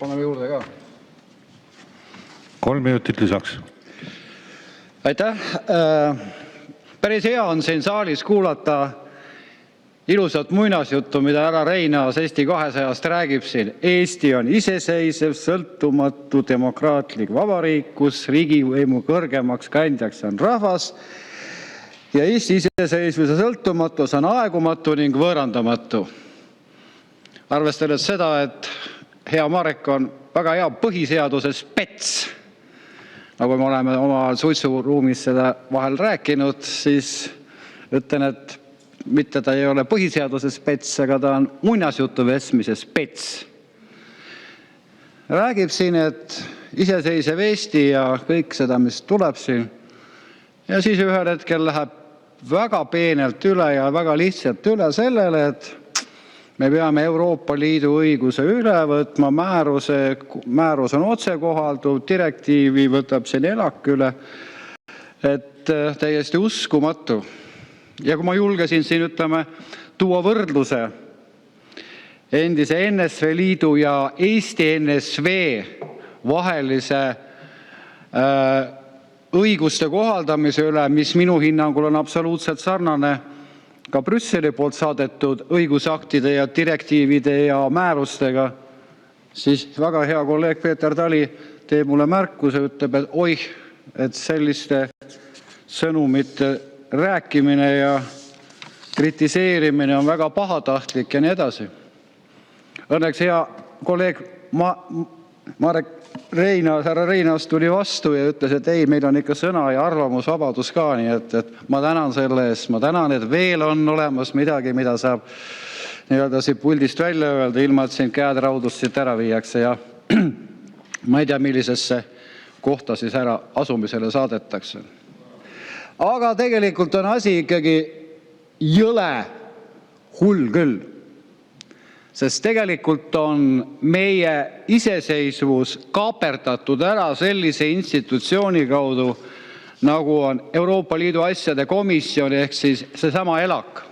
Paneme juurde ka. 3 minutit lisaks. Aitäh! Päris hea on siin saalis kuulata ilusat muinasjuttu, mida härra Reinaas Eesti 200-st räägib siin. Eesti on iseseisev, sõltumatu, demokraatlik vabariik, kus riigivõimu kõrgemaks kandjaks on rahvas ja Eesti iseseisvuse sõltumatus on aegumatu ning võõrandamatu. Arvestades seda, et hea Marek on väga hea põhiseaduse spets, nagu me oleme oma suitsuruumis seda vahel rääkinud, siis ütlen, et mitte ta ei ole põhiseaduse spets, aga ta on muinasjutu vestmise spets. Räägib siin, et iseseisev Eesti ja kõik seda, mis tuleb siin. Ja siis ühel hetkel läheb väga peenelt üle ja väga lihtsalt üle sellele, et me peame Euroopa Liidu õiguse üle võtma, määrus on otsekohalduv, direktiivi võtab siin ELAK üle, et täiesti uskumatu. Ja kui ma julgesin siin, tuua võrdluse endise NSV Liidu ja Eesti NSV vahelise õiguste kohaldamise üle, mis minu hinnangul on absoluutselt sarnane ka Brüsseli poolt saadetud õigusaktide ja direktiivide ja määrustega, siis väga hea kolleeg Peeter Tali teeb mulle märkuse, ütleb, et oih, et selliste sõnumite rääkimine ja kritiseerimine on väga pahatahtlik ja nii edasi. Õnneks hea kolleeg Marek Reinaas, härra Reinaas tuli vastu ja ütles, et ei, meil on ikka sõna- ja arvamusvabadus ka, nii et ma tänan selle eest, ma tänan, et veel on olemas midagi, mida saab nii-öelda siit puldist välja öelda, ilma et siin käed raudust siit ära viiakse ja ma ei tea, millisesse kohta siis ära asumisele saadetakse. Aga tegelikult on asi ikkagi jõle hull küll. Sest tegelikult on meie iseseisvus kaaperdatud ära sellise institutsiooni kaudu, nagu on Euroopa Liidu asjade komisjon ehk siis seesama ELAK.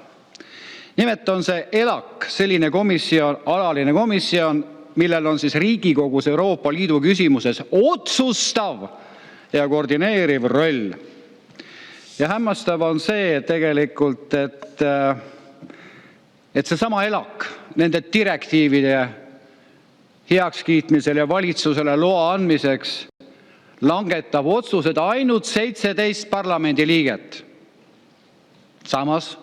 Nimelt on see ELAK selline komisjon, alaline komisjon, millel on siis Riigikogus Euroopa Liidu küsimuses otsustav ja koordineeriv roll. Ja hämmastav on see tegelikult, et seesama ELAK nende direktiivide heakskiitmisel ja valitsusele loa andmiseks langetab otsused ainult 17 parlamendiliiget. Samas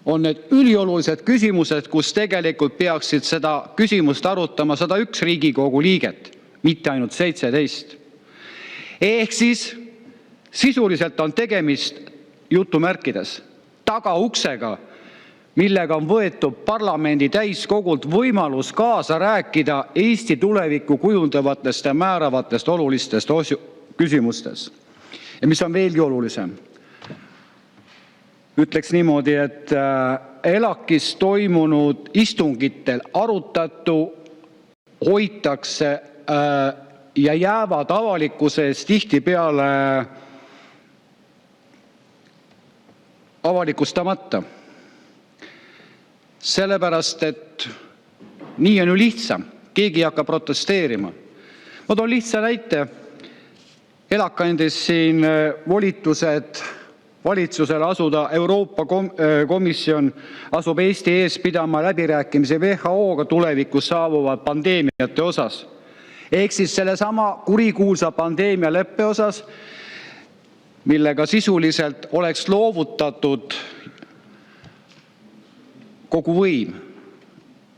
on need üliolulised küsimused, kus tegelikult peaksid seda küsimust arutama 101 Riigikogu liiget, mitte ainult 17. Ehk siis sisuliselt on tegemist jutumärkides tagauksega, millega on võetud parlamendi täiskogult võimalus kaasa rääkida Eesti tulevikku kujundavatest ja määravatest olulistest küsimustes. Ja mis on veelgi olulisem, ütleks niimoodi, et ELAK-is toimunud istungitel arutatu hoitakse ja jäävad avalikkuse ees tihtipeale avalikustamata. Sellepärast, et nii on ju lihtsam, keegi ei hakka protesteerima. Ma toon lihtsa näite. ELAK andis siin volitused valitsusele asuda, Euroopa Komisjon asub Eesti ees pidama läbirääkimisi WHO-ga tulevikus saabuvad pandeemiate osas. Ehk siis sellesama kurikuulsa pandeemialeppe osas, millega sisuliselt oleks loovutatud kogu võim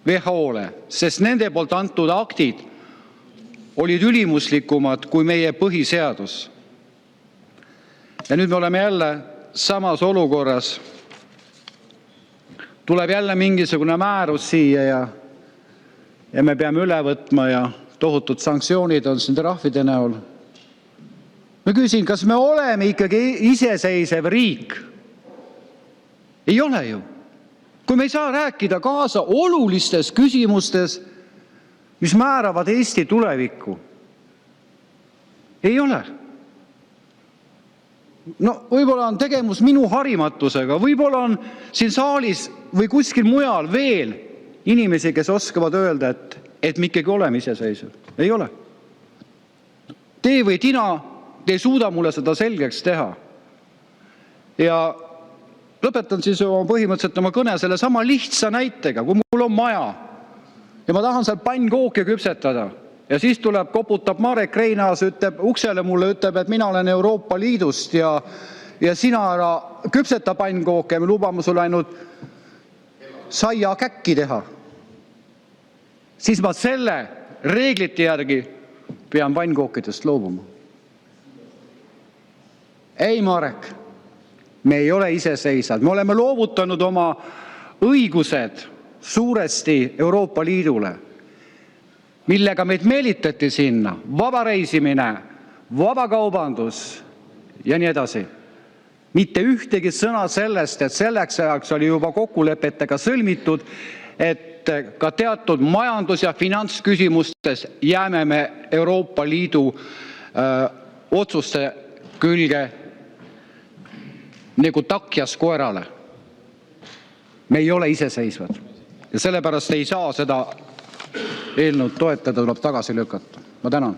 WHO-le, sest nende poolt antud aktid olid ülimuslikumad kui meie põhiseadus. Ja nüüd me oleme jälle samas olukorras. Tuleb jälle mingisugune määrus siia ja me peame üle võtma ja tohutud sanktsioonid on siin trahvide näol. Ma küsin, kas me oleme ikkagi iseseisev riik? Ei ole ju. Kui me ei saa rääkida kaasa olulistes küsimustes, mis määravad Eesti tulevikku. Ei ole. No võib-olla on tegemus minu harimatusega, võib-olla on siin saalis või kuskil mujal veel inimesi, kes oskavad öelda, et me ikkagi oleme iseseisvad. Ei ole. Tee või tina, te ei suuda mulle seda selgeks teha. Ja lõpetan siis põhimõtteliselt oma kõne sellesama lihtsa näitega. Kui mul on maja ja ma tahan seal pannkooke küpsetada ja siis tuleb, koputab Marek Reinaas, ütleb uksele mulle, ütleb, et mina olen Euroopa Liidust ja sina ära küpseta pannkooke, me lubame sulle ainult saiakäkki teha. Siis ma selle reeglite järgi pean pannkookidest loobuma. Ei, Marek, me ei ole iseseisvad. Me oleme loovutanud oma õigused suuresti Euroopa Liidule, millega meid meelitati sinna, vaba reisimine, vabakaubandus ja nii edasi. Mitte ühtegi sõna sellest, et selleks ajaks oli juba kokkulepetega sõlmitud, et ka teatud majandus- ja finantsküsimustes jääme me Euroopa Liidu otsuste külge nagu takjas koerale. Me ei ole iseseisvad ja sellepärast ei saa seda eelnõu toetada, tuleb tagasi lükata. Ma tänan.